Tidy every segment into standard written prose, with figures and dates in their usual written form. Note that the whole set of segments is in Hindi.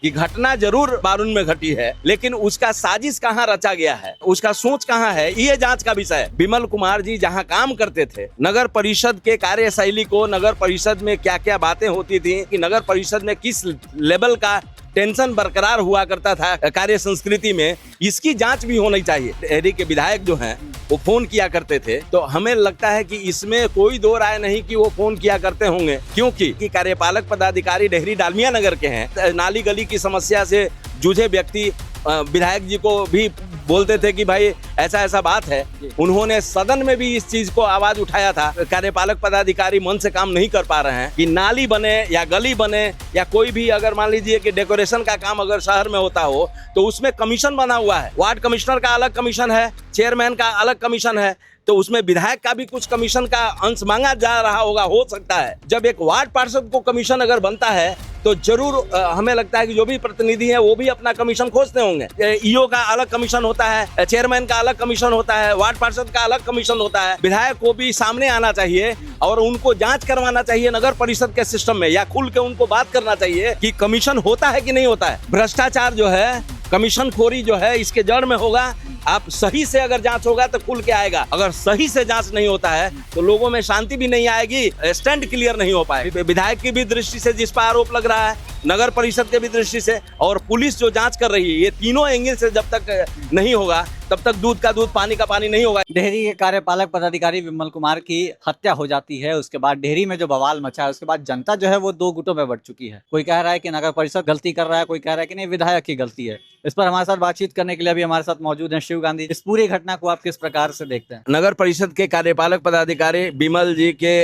कि घटना जरूर बारून में घटी है, लेकिन उसका साजिश कहाँ रचा गया है, उसका सोच कहाँ है, ये जांच का विषय है। विमल कुमार जी जहाँ काम करते थे, नगर परिषद के कार्यशैली को, नगर परिषद में क्या क्या बातें होती थी, कि नगर परिषद में किस लेवल का टेंशन बरकरार हुआ करता था कार्य संस्कृति में, इसकी जांच भी होनी चाहिए। डेहरी के विधायक जो हैं वो फोन किया करते थे, तो हमें लगता है कि इसमें कोई दो राय नहीं कि वो फोन किया करते होंगे, क्योंकि कार्यपालक पदाधिकारी डेहरी डालमिया नगर के हैं। नाली गली की समस्या से जूझे व्यक्ति विधायक जी को भी बोलते थे कि भाई ऐसा ऐसा बात है। उन्होंने सदन में भी इस चीज को आवाज उठाया था। कार्यपालक पदाधिकारी मन से काम नहीं कर पा रहे हैं कि नाली बने या गली बने या कोई भी, अगर मान लीजिए कि डेकोरेशन का काम अगर शहर में होता हो तो उसमें कमीशन बना हुआ है। वार्ड कमिश्नर का अलग कमीशन है, चेयरमैन का अलग कमीशन है, तो उसमें विधायक का भी कुछ कमीशन का अंश मांगा जा रहा होगा, हो सकता है। जब एक वार्ड पार्षद को कमीशन अगर बनता है तो जरूर हमें लगता है कि जो भी प्रतिनिधि है वो भी अपना कमीशन खोजते होंगे। ईओ का अलग कमीशन होता है, चेयरमैन का अलग कमीशन होता है, वार्ड पार्षद का अलग कमीशन होता है। विधायक को भी सामने आना चाहिए और उनको जांच करवाना चाहिए नगर परिषद के सिस्टम में, या खुल के उनको बात करना चाहिए कि कमीशन होता है कि नहीं होता है। भ्रष्टाचार जो है, कमीशन खोरी जो है, इसके जड़ में होगा। आप सही से अगर जांच होगा तो खुल के आएगा। अगर सही से जांच नहीं होता है तो लोगों में शांति भी नहीं आएगी, स्टैंड क्लियर नहीं हो पाएगा। विधायक की भी दृष्टि से जिस पर आरोप लग रहा है, नगर परिषद के भी दृष्टि से, और पुलिस जो जांच कर रही है, ये तीनों एंगल से जब तक नहीं होगा तब तक दूध का दूध पानी का पानी नहीं होगा। डेहरी के कार्यपालक पदाधिकारी विमल कुमार की हत्या हो जाती है, उसके बाद डेहरी में जो बवाल मचा है, उसके बाद जनता जो है वो दो गुटों में बंट चुकी है। कोई कह रहा है कि नगर परिषद गलती कर रहा है, कोई कह रहा है कि नहीं विधायक की गलती है। इस पर हमारे साथ बातचीत करने के लिए अभी हमारे साथ मौजूद हैं शिव गांधी। इस पूरी घटना को आप किस प्रकार से देखते हैं? नगर परिषद के कार्यपालक पदाधिकारी विमल जी के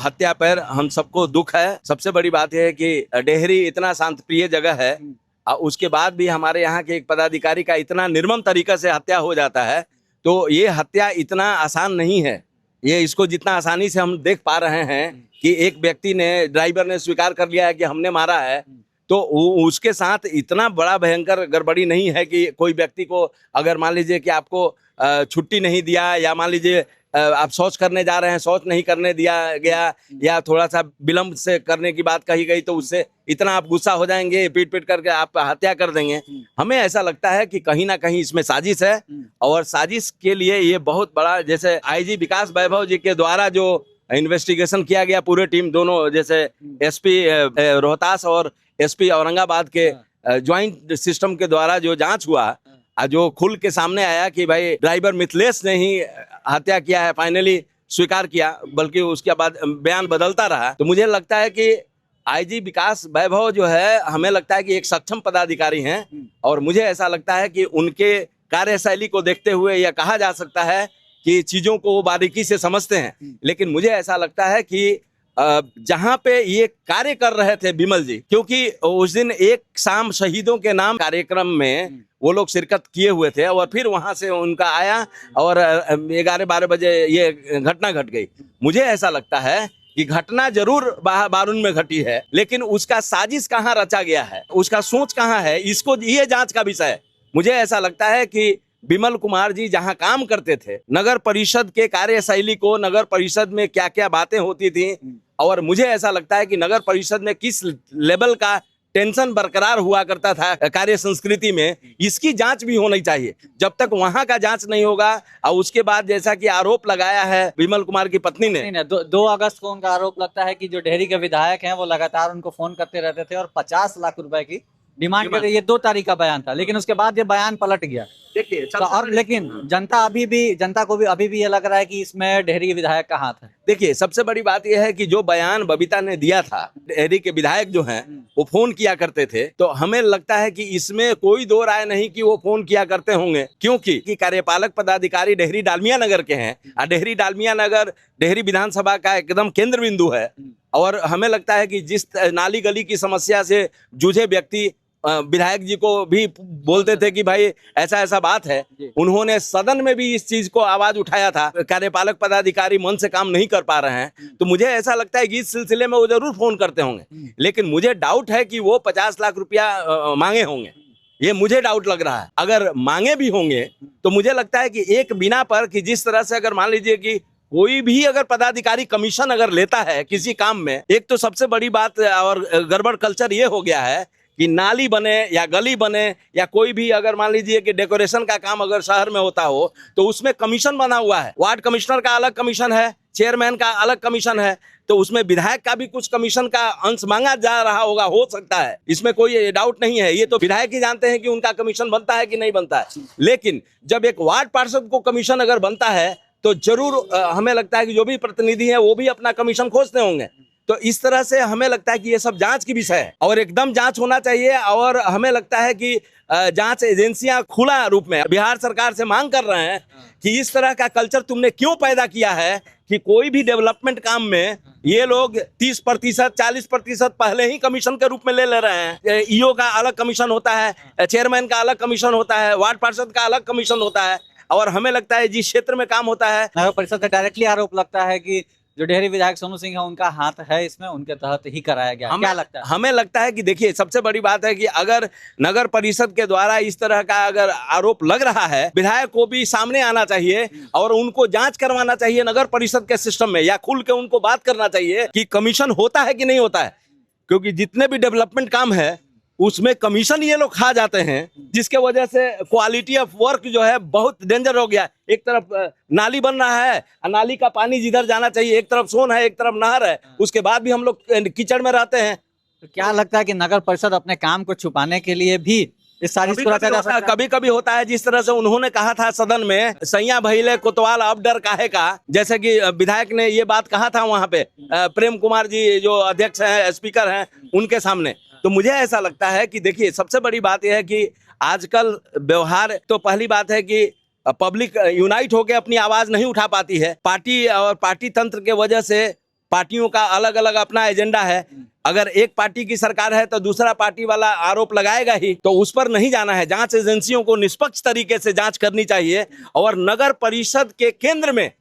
हत्या पर हम सबको दुख है। सबसे बड़ी बात यह है कि डेहरी इतना शांत प्रिय जगह है, उसके बाद भी हमारे यहाँ के एक पदाधिकारी का इतना निर्मम तरीका से हत्या हो जाता है, तो ये हत्या इतना आसान नहीं है। ये इसको जितना आसानी से हम देख पा रहे हैं कि एक व्यक्ति ने, ड्राइवर ने स्वीकार कर लिया है कि हमने मारा है, तो उसके साथ इतना बड़ा भयंकर गड़बड़ी नहीं है कि कोई व्यक्ति को, अगर मान लीजिए कि आपको छुट्टी नहीं दिया, या मान लीजिए आप शौच करने जा रहे हैं, शौच नहीं करने दिया गया, या थोड़ा सा विलंब से करने की बात कही गई, तो उससे इतना आप गुस्सा हो जाएंगे, पीट पीट करके आप हत्या कर देंगे। हमें ऐसा लगता है कि कहीं ना कहीं इसमें साजिश है, और साजिश के लिए ये बहुत बड़ा, जैसे आईजी विकास वैभव जी के द्वारा जो इन्वेस्टिगेशन किया गया, पूरे टीम दोनों, जैसे एसपी रोहतास और एसपी औरंगाबाद के ज्वाइंट सिस्टम के द्वारा जो जांच हुआ, जो खुल के सामने आया कि भाई ड्राइवर मिथिलेश ने ही हत्या किया है, फाइनली स्वीकार किया, बल्कि उसके बाद बयान बदलता रहा। तो मुझे लगता है कि आईजी विकास वैभव जो है, हमें लगता है कि एक सक्षम पदाधिकारी हैं, और मुझे ऐसा लगता है कि उनके कार्यशैली को देखते हुए यह कहा जा सकता है कि चीजों को वो बारीकी से समझते हैं। लेकिन मुझे ऐसा लगता है कि जहां पे ये कार्य कर रहे थे विमल जी, क्योंकि उस दिन एक शाम शहीदों के नाम कार्यक्रम में वो लोग शिरकत किए हुए थे, और फिर वहां से उनका आया और 11-12 बजे ये घटना घट गई। मुझे ऐसा लगता है कि घटना जरूर बारून में घटी है, लेकिन उसका साजिश कहाँ रचा गया है, उसका सोच कहाँ है, इसको ये जांच का विषय है। मुझे ऐसा लगता है कि विमल कुमार जी जहां काम करते थे, नगर परिषद के कार्यशैली को, नगर परिषद में क्या क्या बातें होती थी, और मुझे ऐसा लगता है कि नगर परिषद में किस लेवल का टेंशन बरकरार हुआ करता था कार्य संस्कृति में, इसकी जांच भी होनी चाहिए। जब तक वहां का जांच नहीं होगा, और उसके बाद जैसा कि आरोप लगाया है विमल कुमार की पत्नी ने, 2 अगस्त को उनका आरोप लगता है कि जो डेहरी के विधायक हैं वो लगातार उनको फोन करते रहते थे और 50 लाख रुपए की डिमांड कर रही। ये 2 तारीख का बयान था, लेकिन उसके बाद ये बयान पलट गया। देखिए तो और लेकिन जनता को भी अभी भी ये लग रहा है कि इसमें डेहरी के विधायक का हाथ है। देखिए, सबसे बड़ी बात यह है कि जो बयान बबीता ने दिया था, डेहरी के विधायक जो हैं वो फोन किया करते थे, तो हमें लगता है कि इसमें कोई दो राय नहीं कि वो फोन किया करते होंगे, क्योंकि कार्यपालक पदाधिकारी डेहरी डालमिया नगर के हैं, और डेहरी डालमिया नगर डेहरी विधानसभा का एकदम केंद्र बिंदु है। और हमें लगता है कि जिस नाली गली की समस्या से जूझे व्यक्ति विधायक जी को भी बोलते थे कि भाई ऐसा ऐसा बात है, उन्होंने सदन में भी इस चीज को आवाज उठाया था। कार्यपालक पदाधिकारी मन से काम नहीं कर पा रहे हैं, तो मुझे ऐसा लगता है कि इस सिलसिले में वो जरूर फोन करते होंगे, लेकिन मुझे डाउट है कि वो 50 लाख रुपया मांगे होंगे। ये मुझे डाउट लग रहा है। अगर मांगे भी होंगे तो मुझे लगता है कि एक बिना पर, कि जिस तरह से अगर मान लीजिए कि कोई भी अगर पदाधिकारी कमीशन अगर लेता है किसी काम में, एक तो सबसे बड़ी बात और गड़बड़ कल्चर ये हो गया है कि नाली बने या गली बने या कोई भी अगर मान लीजिए कि डेकोरेशन का काम अगर शहर में होता हो तो उसमें कमीशन बना हुआ है। वार्ड कमिश्नर का अलग कमीशन है, चेयरमैन का अलग कमीशन है, तो उसमें विधायक का भी कुछ कमीशन का अंश मांगा जा रहा होगा, हो सकता है, इसमें कोई डाउट नहीं है। ये तो विधायक ही जानते हैं कि उनका कमीशन बनता है कि नहीं बनता है। लेकिन जब एक वार्ड पार्षद को कमीशन अगर बनता है तो जरूर हमें लगता है कि जो भी प्रतिनिधि है वो भी अपना कमीशन खोजते होंगे। तो इस तरह से हमें लगता है कि ये सब जांच की विषय है और एकदम जांच होना चाहिए। और हमें लगता है कि जांच एजेंसियां खुला रूप में बिहार सरकार से मांग कर रहे हैं कि इस तरह का कल्चर तुमने क्यों पैदा किया है कि कोई भी डेवलपमेंट काम में ये लोग 30%, 40% पहले ही कमीशन के रूप में ले रहे हैं। ईओ का अलग कमीशन होता है, चेयरमैन का अलग कमीशन होता है, वार्ड पार्षद का अलग कमीशन होता है। और हमें लगता है जिस क्षेत्र में काम होता है, नगर परिषद का डायरेक्टली आरोप लगता है कि जो डेहरी विधायक सोनू सिंह है उनका हाथ है इसमें, उनके तहत ही कराया गया। क्या लगता है? हमें लगता है कि देखिए सबसे बड़ी बात है कि अगर नगर परिषद के द्वारा इस तरह का अगर आरोप लग रहा है, विधायक को भी सामने आना चाहिए और उनको जांच करवाना चाहिए नगर परिषद के सिस्टम में, या खुल के उनको बात करना चाहिए कि कमीशन होता है कि नहीं होता है। क्योंकि जितने भी डेवलपमेंट काम है उसमें कमीशन ये लोग खा जाते हैं, जिसके वजह से क्वालिटी ऑफ वर्क जो है बहुत डेंजर हो गया। एक तरफ नाली बन रहा है, नाली का पानी जिधर जाना चाहिए, एक तरफ सोन है, एक तरफ नहर है, उसके बाद भी हम लोग कीचड़ में रहते हैं। तो क्या लगता है कि नगर परिषद अपने काम को छुपाने के लिए भी इस साजिश को रचा जा सकता है? कभी कभी होता है, जिस तरह से उन्होंने कहा था सदन में, सैया भइले कोतवाल अब डर काहे का, जैसे कि विधायक ने ये बात कहा था वहां पे प्रेम कुमार जी जो अध्यक्ष हैं, स्पीकर हैं, उनके सामने। तो मुझे ऐसा लगता है कि देखिए सबसे बड़ी बात यह है कि आजकल व्यवहार, तो पहली बात है कि पब्लिक यूनाइट होकर अपनी आवाज नहीं उठा पाती है। पार्टी और पार्टी तंत्र के वजह से पार्टियों का अलग अलग अपना एजेंडा है। अगर एक पार्टी की सरकार है तो दूसरा पार्टी वाला आरोप लगाएगा ही, तो उस पर नहीं जाना है। जांच एजेंसियों को निष्पक्ष तरीके से जांच करनी चाहिए और नगर परिषद के केंद्र में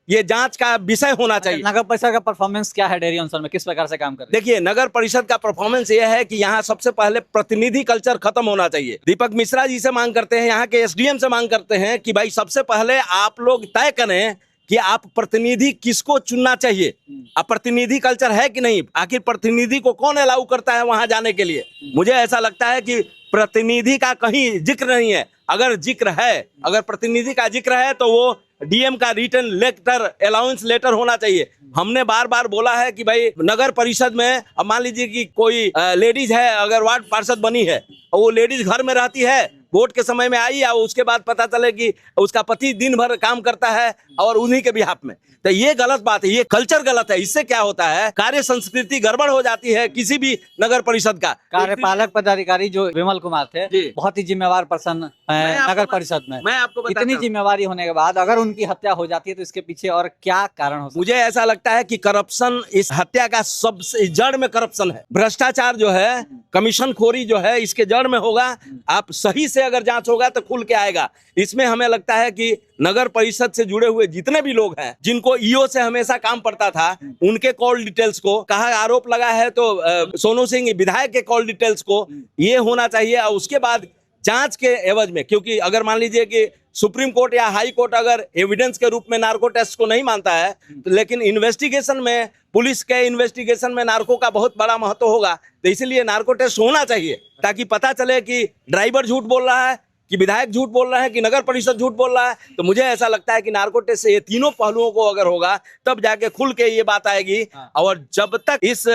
ये जांच का विषय होना चाहिए। नगर परिषद का परफॉर्मेंस क्या है डेहरी अंचल में, किस प्रकार से काम कर रहे हैं? देखिए नगर परिषद का परफॉर्मेंस ये है कि यहाँ सबसे पहले प्रतिनिधि कल्चर खत्म होना चाहिए। दीपक मिश्रा जी से मांग करते हैं, यहाँ के एसडीएम से मांग करते हैं कि भाई सबसे पहले आप लोग तय करें कि आप प्रतिनिधि किसको चुनना चाहिए। अब प्रतिनिधि कल्चर है कि नहीं, आखिर प्रतिनिधि को कौन अलाउ करता है वहां जाने के लिए। मुझे ऐसा लगता है कि प्रतिनिधि का कहीं जिक्र नहीं है। अगर जिक्र है, अगर प्रतिनिधि का जिक्र है तो वो डीएम का रिटर्न लेटर, अलाउंस लेटर होना चाहिए। हमने बार बार बोला है कि भाई नगर परिषद में अब मान लीजिए कि कोई लेडीज है, अगर वार्ड पार्षद बनी है और वो लेडीज घर में रहती है, वोट के समय में आई, और उसके बाद पता चले कि उसका पति दिन भर काम करता है और उन्हीं के बिहाफ में, तो ये गलत बात है, ये कल्चर गलत है। इससे क्या होता है, कार्य संस्कृति गड़बड़ हो जाती है किसी भी नगर परिषद का। कार्यपालक पदाधिकारी जो विमल कुमार थे, बहुत ही जिम्मेवार पर्सन है नगर परिषद में। मैं आपको इतनी जिम्मेवारी होने के बाद अगर उनकी हत्या हो जाती है तो इसके पीछे और क्या कारण हो सकता है? मुझे ऐसा लगता है कि करप्शन, इस हत्या का सबसे जड़ में करप्शन है। भ्रष्टाचार जो है, कमीशन खोरी जो है, इसके जड़ में होगा। आप सही से अगर जांच होगा तो खुल के आएगा। इसमें हमें लगता है कि नगर परिषद से जुड़े हुए जितने भी लोग हैं, जिनको ईओ से हमेशा काम पड़ता था, उनके कॉल डिटेल्स को, कहा आरोप लगा है तो सोनू सिंह विधायक के कॉल डिटेल्स को, ये होना चाहिए। और उसके बाद जांच के एवज में, क्योंकि अगर मान लीजिए कि सुप्रीम कोर्ट या हाई कोर्ट अगर एविडेंस के रूप में नार्को टेस्ट को नहीं मानता है, लेकिन इन्वेस्टिगेशन में, पुलिस के इन्वेस्टिगेशन में नार्को का बहुत बड़ा महत्व होगा, तो इसलिए नार्को टेस्ट होना चाहिए ताकि पता चले कि ड्राइवर झूठ बोल रहा है, कि विधायक झूठ बोल रहा है, कि नगर परिषद झूठ बोल रहा है। तो मुझे ऐसा लगता है कि नार्को टेस्ट से ये तीनों पहलुओं को अगर होगा तब जाके खुल के ये बात आएगी। और जब तक इस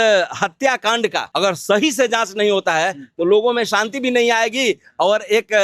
हत्याकांड का अगर सही से जांच नहीं होता है तो लोगों में शांति भी नहीं आएगी और एक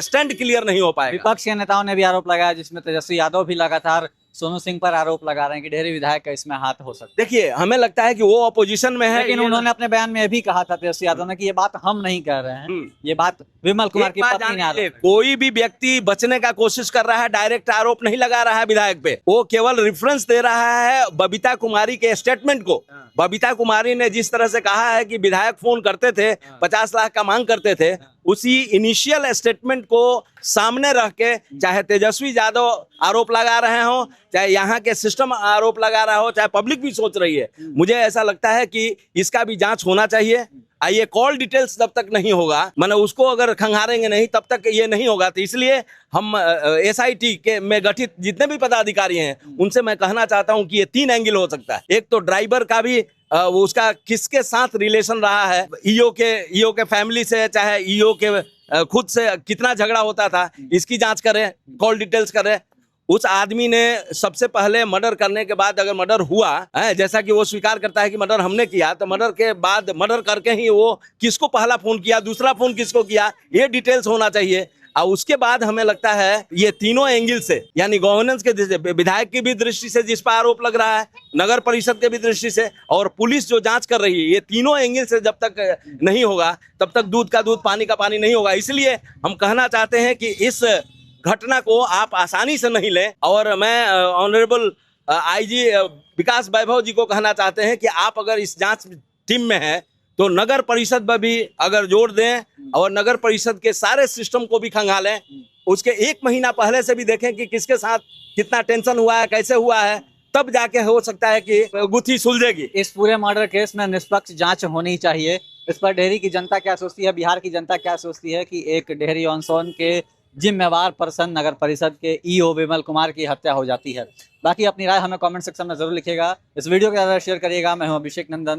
स्टैंड क्लियर नहीं हो पाएगा। विपक्ष के नेताओं ने भी आरोप लगाया, जिसमें तेजस्वी यादव भी लगातार सोनू सिंह पर आरोप लगा रहे हैं कि डेहरी विधायक का इसमें हाथ हो सकता है। देखिए हमें लगता है कि वो अपोजिशन में है, लेकिन उन्होंने अपने बयान में भी कहा था तेजस्वी यादव ने कि ये बात हम नहीं कह रहे हैं, ये बात विमल कुमार की पत्नी ने आरोप। कोई भी व्यक्ति बचने का कोशिश कर रहा है, डायरेक्ट आरोप नहीं लगा रहा है विधायक पे, वो केवल रेफरेंस दे रहा है बबीता कुमारी के स्टेटमेंट को। बबीता कुमारी ने जिस तरह से कहा है कि विधायक फोन करते थे, 50 लाख का मांग करते थे, उसी इनिशियल स्टेटमेंट को सामने रख के, चाहे तेजस्वी यादव आरोप लगा रहे हो, चाहे यहाँ के सिस्टम आरोप लगा रहा हो, चाहे पब्लिक भी सोच रही है, मुझे ऐसा लगता है कि इसका भी जांच होना चाहिए। ये कॉल डिटेल्स जब तक नहीं होगा, माने उसको अगर खंगारेंगे नहीं तब तक ये नहीं होगा। तो इसलिए हम SIT के में गठित जितने भी पदाधिकारी हैं उनसे मैं कहना चाहता हूं कि ये 3 एंगल हो सकता है। एक तो ड्राइवर का भी वो उसका किसके साथ रिलेशन रहा है, ईओ के फैमिली से, चाहे ईओ के खुद से कितना झगड़ा होता था, इसकी जांच करें, कॉल डिटेल्स करें। उस आदमी ने सबसे पहले मर्डर करने के बाद अगर मर्डर हुआ है, जैसा कि वो स्वीकार करता है कि मर्डर हमने किया, तो मर्डर के बाद मर्डर करके ही वो किसको पहला फोन किया, दूसरा फोन किसको किया, ये डिटेल्स होना चाहिए। और उसके बाद हमें लगता है ये तीनों एंगल से, यानी गवर्नेंस के विधायक की भी दृष्टि से जिस पर आरोप लग रहा है, नगर परिषद के भी दृष्टि से, और पुलिस जो जांच कर रही है, ये तीनों एंगल से जब तक नहीं होगा तब तक दूध का दूध पानी का पानी नहीं होगा। इसलिए हम कहना चाहते हैं कि इस घटना को आप आसानी से नहीं लें। और मैं ऑनरेबल IG विकास वैभव जी को कहना चाहते हैं कि आप अगर इस जांच टीम में हैं तो नगर परिषद पर भी अगर जोर दें और नगर परिषद के सारे सिस्टम को भी खंगालें। उसके 1 महीना पहले से भी देखें कि किसके साथ कितना टेंशन हुआ है, कैसे हुआ है, तब जाके हो सकता है कि गुत्थी सुलझेगी। इस पूरे मर्डर केस में निष्पक्ष जांच होनी चाहिए। इस पर डेहरी की जनता क्या सोचती है, बिहार की जनता क्या सोचती है कि एक डेहरी ऑन सोन के जिम्मेवार पर्सन नगर परिषद के EO विमल कुमार की हत्या हो जाती है। बाकी अपनी राय हमें कमेंट सेक्शन में जरूर लिखिएगा। इस वीडियो को ज़्यादा शेयर करिएगा। मैं हूं अभिषेक नंदन।